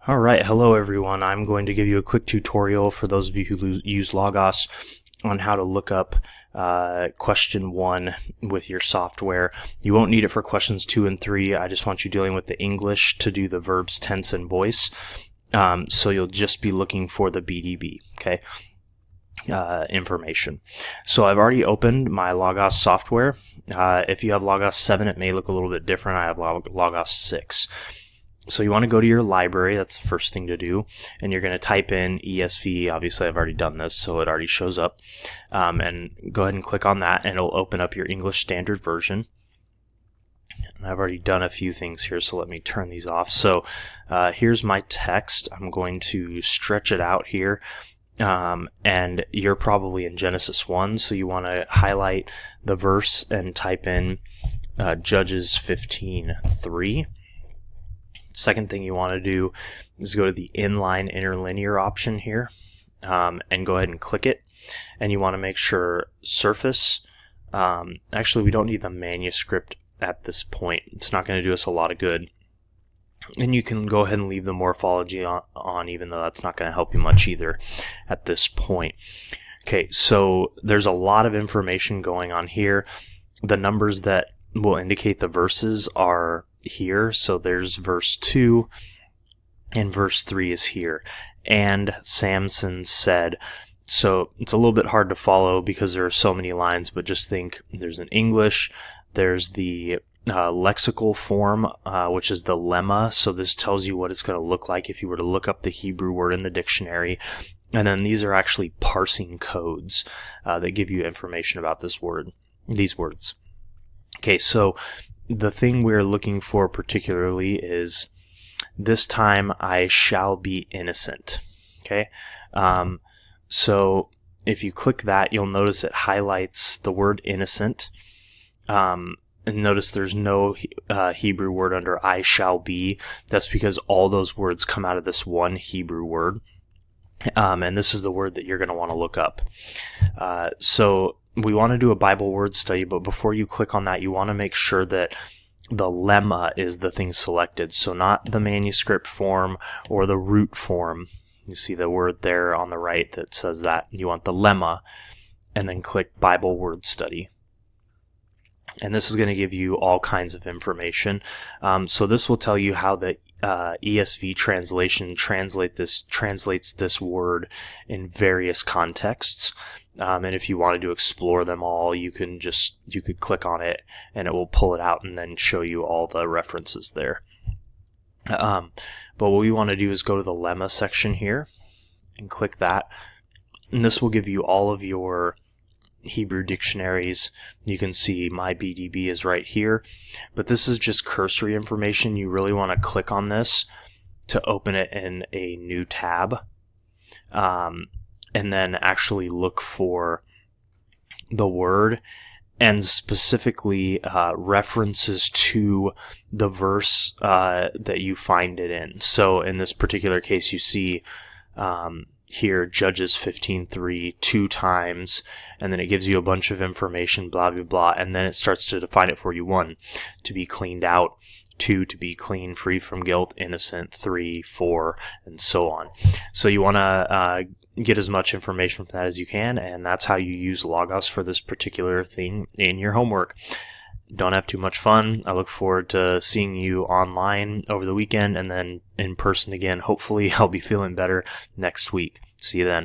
All right, hello everyone. I'm going to give you a quick tutorial for those of you who use Logos on how to look up question 1 with your software. You won't need it for questions 2 and 3. I just want you dealing with the English to do the verbs, tense, and voice. So you'll just be looking for the BDB, okay? Information. So I've already opened my Logos software. If you have Logos 7, it may look a little bit different. I have Logos 6. So you want to go to your library. That's the first thing to do, and you're going to type in ESV. Obviously I've already done this, so it already shows up, and go ahead and click on that and it'll open up your English Standard Version. And I've already done a few things here, so let me turn these off. So here's my text. I'm going to stretch it out here, and you're probably in Genesis 1, so you want to highlight the verse and type in Judges 15:3. Second thing you want to do is go to the inline interlinear option here, and go ahead and click it. And you want to make sure surface. Actually, we don't need the manuscript at this point. It's not going to do us a lot of good. And you can go ahead and leave the morphology on, even though that's not going to help you much either at this point. Okay, so there's a lot of information going on here. The numbers that will indicate the verses are here. So there's verse 2 and verse 3 is here. And Samson said. So it's a little bit hard to follow because there are so many lines, but just think there's an English, there's the lexical form, which is the lemma. So this tells you what it's going to look like if you were to look up the Hebrew word in the dictionary. And then these are actually parsing codes that give you information about this word, these words. Okay, so the thing we're looking for particularly is this time I shall be innocent. Okay, so if you click that, you'll notice it highlights the word innocent. And notice there's no Hebrew word under I shall be. That's because all those words come out of this one Hebrew word. And this is the word that you're going to want to look up. So we want to do a Bible word study, but before you click on that, you want to make sure that the lemma is the thing selected. So not the manuscript form or the root form. You see the word there on the right that says that. You want the lemma, and then click Bible word study. And this is going to give you all kinds of information. So this will tell you how the ESV translation translates this word in various contexts. And if you wanted to explore them all, you could click on it and it will pull it out and then show you all the references there. But what we want to do is go to the lemma section here and click that. And this will give you all of your Hebrew dictionaries. You can see my BDB is right here, but this is just cursory information. You really want to click on this to open it in a new tab, and then actually look for the word and specifically references to the verse that you find it in. So in this particular case, you see here Judges 15:3 2 times, and then it gives you a bunch of information, blah blah blah, and then it starts to define it for you. 1, to be cleaned out; 2, to be clean, free from guilt, innocent; 3, 4, and so on. So you want to get as much information from that as you can, and that's how you use Logos for this particular thing in your homework. Don't have too much fun. I look forward to seeing you online over the weekend and then in person again. Hopefully I'll be feeling better next week. See you then.